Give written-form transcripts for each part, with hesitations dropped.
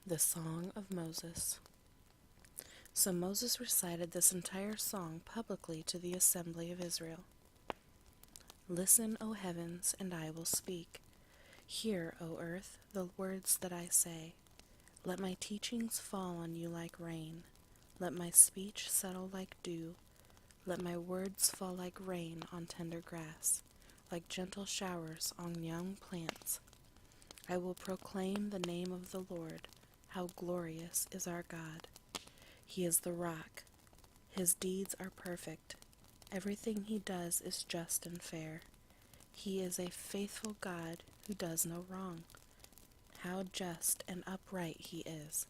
The Song of Moses. So Moses recited this entire song publicly to the assembly of Israel. Listen, O heavens, and I will speak. Hear, O earth, the words that I say. Let my teachings fall on you like rain. Let my speech settle like dew. Let my words fall like rain on tender grass, like gentle showers on young plants. I will proclaim the name of the Lord. How glorious is our God! He is the rock. His deeds are perfect. Everything he does is just and fair. He is a faithful God who does no wrong. How just and upright he is.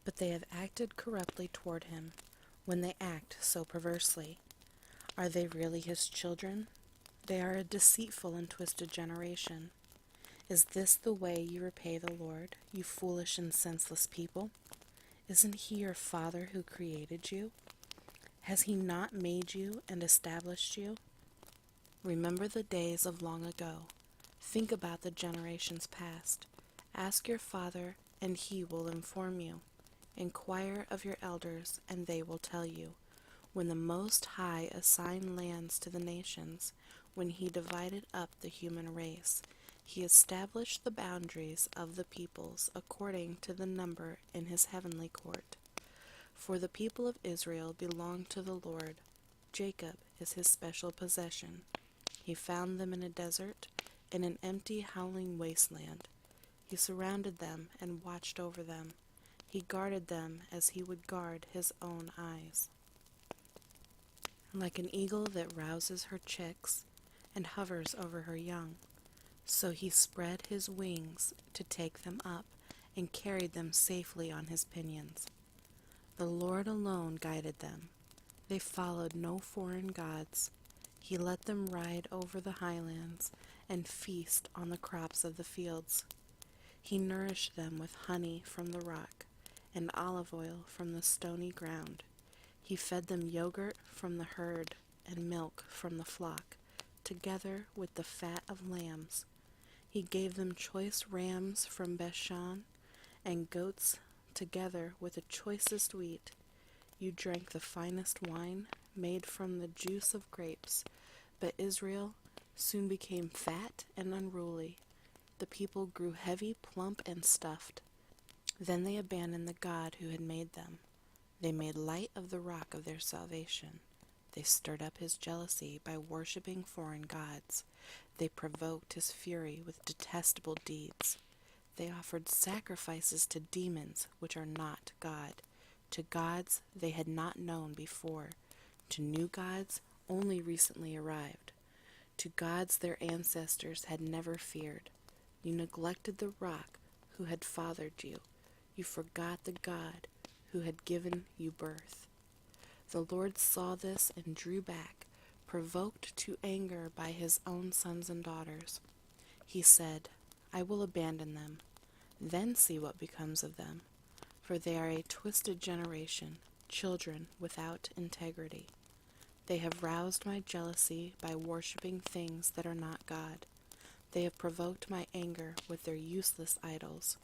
But they have acted corruptly toward him when they act so perversely. Are they really his children? They are a deceitful and twisted generation. Is this the way you repay the Lord, you foolish and senseless people? Isn't he your Father who created you? Has he not made you and established you? Remember the days of long ago. Think about the generations past. Ask your father, and he will inform you. Inquire of your elders, and they will tell you. When the Most High assigned lands to the nations, when he divided up the human race, he established the boundaries of the peoples according to the number in his heavenly court. For the people of Israel belong to the Lord. Jacob is his special possession. He found them in a desert, in an empty, howling wasteland. He surrounded them and watched over them. He guarded them as he would guard his own eyes. Like an eagle that rouses her chicks and hovers over her young, so he spread his wings to take them up and carried them safely on his pinions. The Lord alone guided them. They followed no foreign gods. He let them ride over the highlands and feast on the crops of the fields. He nourished them with honey from the rock and olive oil from the stony ground. He fed them yogurt from the herd and milk from the flock, together with the fat of lambs. He gave them choice rams from Bashan and goats together with the choicest wheat. You drank the finest wine made from the juice of grapes. But Israel soon became fat and unruly. The people grew heavy, plump, and stuffed. Then they abandoned the God who had made them. They made light of the rock of their salvation. They stirred up his jealousy by worshiping foreign gods. They provoked his fury with detestable deeds. They offered sacrifices to demons which are not God, to gods they had not known before, to new gods only recently arrived, to gods their ancestors had never feared. You neglected the rock who had fathered you. You forgot the God who had given you birth. The Lord saw this and drew back, provoked to anger by his own sons and daughters. He said, I will abandon them, then see what becomes of them, for they are a twisted generation, children without integrity. They have roused my jealousy by worshiping things that are not God. They have provoked my anger with their useless idols.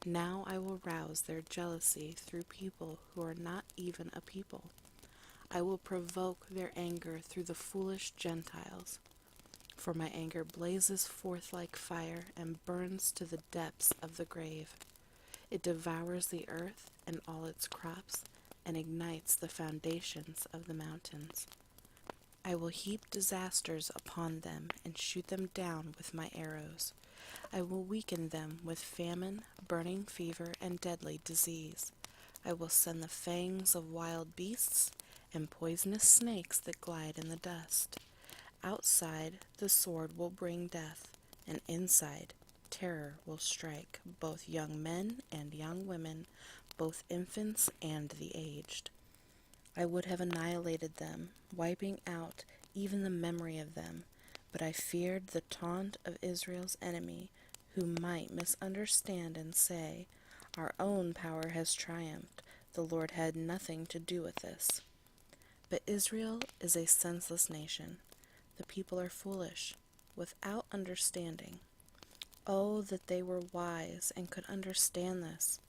Now I will rouse their jealousy through people who are not even a people. I will provoke their anger through the foolish Gentiles. For my anger blazes forth like fire and burns to the depths of the grave. It devours the earth and all its crops, and ignites the foundations of the mountains. I will heap disasters upon them and shoot them down with my arrows. I will weaken them with famine, burning fever, and deadly disease. I will send the fangs of wild beasts and poisonous snakes that glide in the dust. Outside, the sword will bring death, and inside, terror will strike both young men and young women, both infants and the aged. I would have annihilated them, wiping out even the memory of them, but I feared the taunt of Israel's enemy, who might misunderstand and say, Our own power has triumphed, the Lord had nothing to do with this. But Israel is a senseless nation. The people are foolish, without understanding. Oh, that they were wise and could understand this.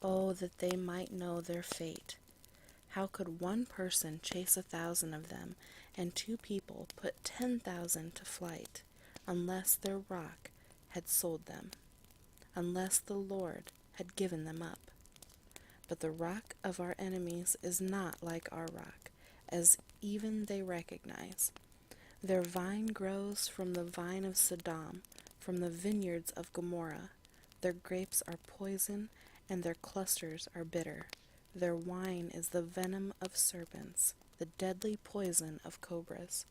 Oh, that they might know their fate. How could one person chase 1,000 of them, and two people put 10,000 to flight, unless their rock had sold them, unless the Lord had given them up? But the rock of our enemies is not like our rock, as even they recognize. Their vine grows from the vine of Sodom, from the vineyards of Gomorrah. Their grapes are poison, and their clusters are bitter. Their wine is the venom of serpents, the deadly poison of cobras.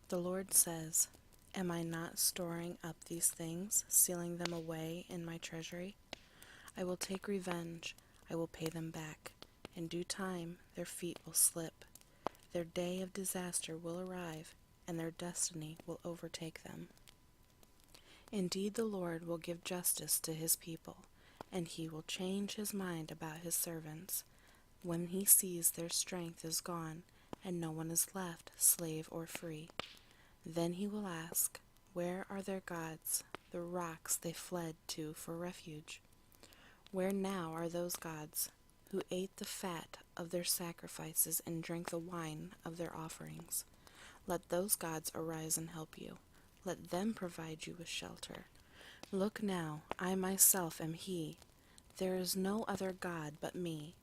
The Lord says, Am I not storing up these things, sealing them away in my treasury? I will take revenge, I will pay them back. In due time their feet will slip. Their day of disaster will arrive, and their destiny will overtake them. Indeed, the Lord will give justice to his people, and he will change his mind about his servants, when he sees their strength is gone, and no one is left, slave or free. Then he will ask, Where are their gods, the rocks they fled to for refuge? Where now are those gods who ate the fat of their sacrifices and drank the wine of their offerings? Let those gods arise and help you. Let them provide you with shelter. Look now, I myself am he. There is no other God but me.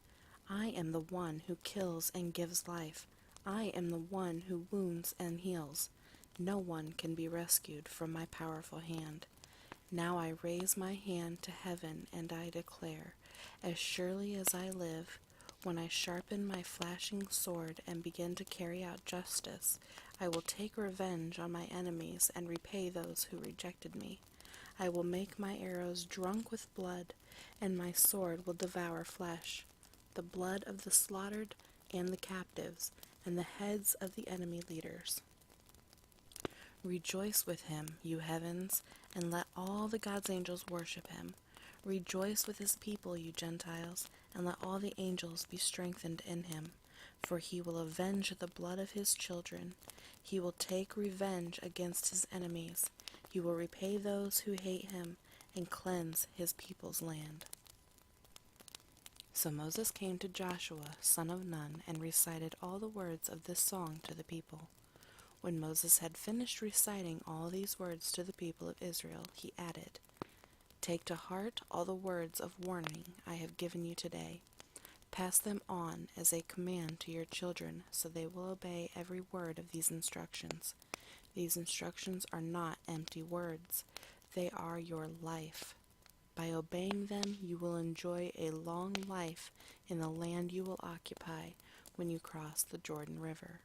I am the one who kills and gives life. I am the one who wounds and heals. No one can be rescued from my powerful hand. Now I raise my hand to heaven and I declare, as surely as I live, when I sharpen my flashing sword and begin to carry out justice, I will take revenge on my enemies and repay those who rejected me. I will make my arrows drunk with blood, and my sword will devour flesh, the blood of the slaughtered and the captives, and the heads of the enemy leaders. Rejoice with him, you heavens, and let all the God's angels worship him. Rejoice with his people, you Gentiles, and let all the angels be strengthened in him. For he will avenge the blood of his children. He will take revenge against his enemies. He will repay those who hate him and cleanse his people's land. So Moses came to Joshua, son of Nun, and recited all the words of this song to the people. When Moses had finished reciting all these words to the people of Israel, he added, Take to heart all the words of warning I have given you today. Pass them on as a command to your children, so they will obey every word of these instructions. These instructions are not empty words. They are your life. By obeying them, you will enjoy a long life in the land you will occupy when you cross the Jordan River.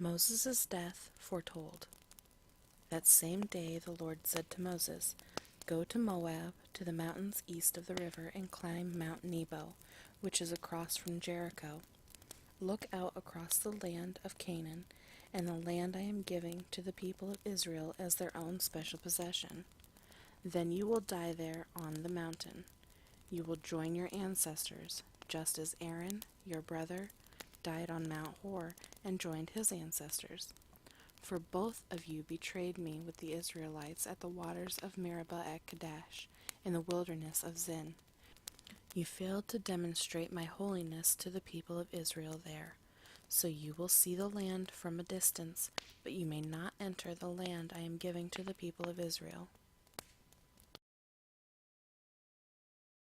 Moses' death foretold. That same day the Lord said to Moses, Go to Moab, to the mountains east of the river, and climb Mount Nebo, which is across from Jericho. Look out across the land of Canaan, and the land I am giving to the people of Israel as their own special possession. Then you will die there on the mountain. You will join your ancestors, just as Aaron, your brother, died on Mount Hor and joined his ancestors. For both of you betrayed me with the Israelites at the waters of Meribah at Kadesh, in the wilderness of Zin. You failed to demonstrate my holiness to the people of Israel there. So you will see the land from a distance, but you may not enter the land I am giving to the people of Israel.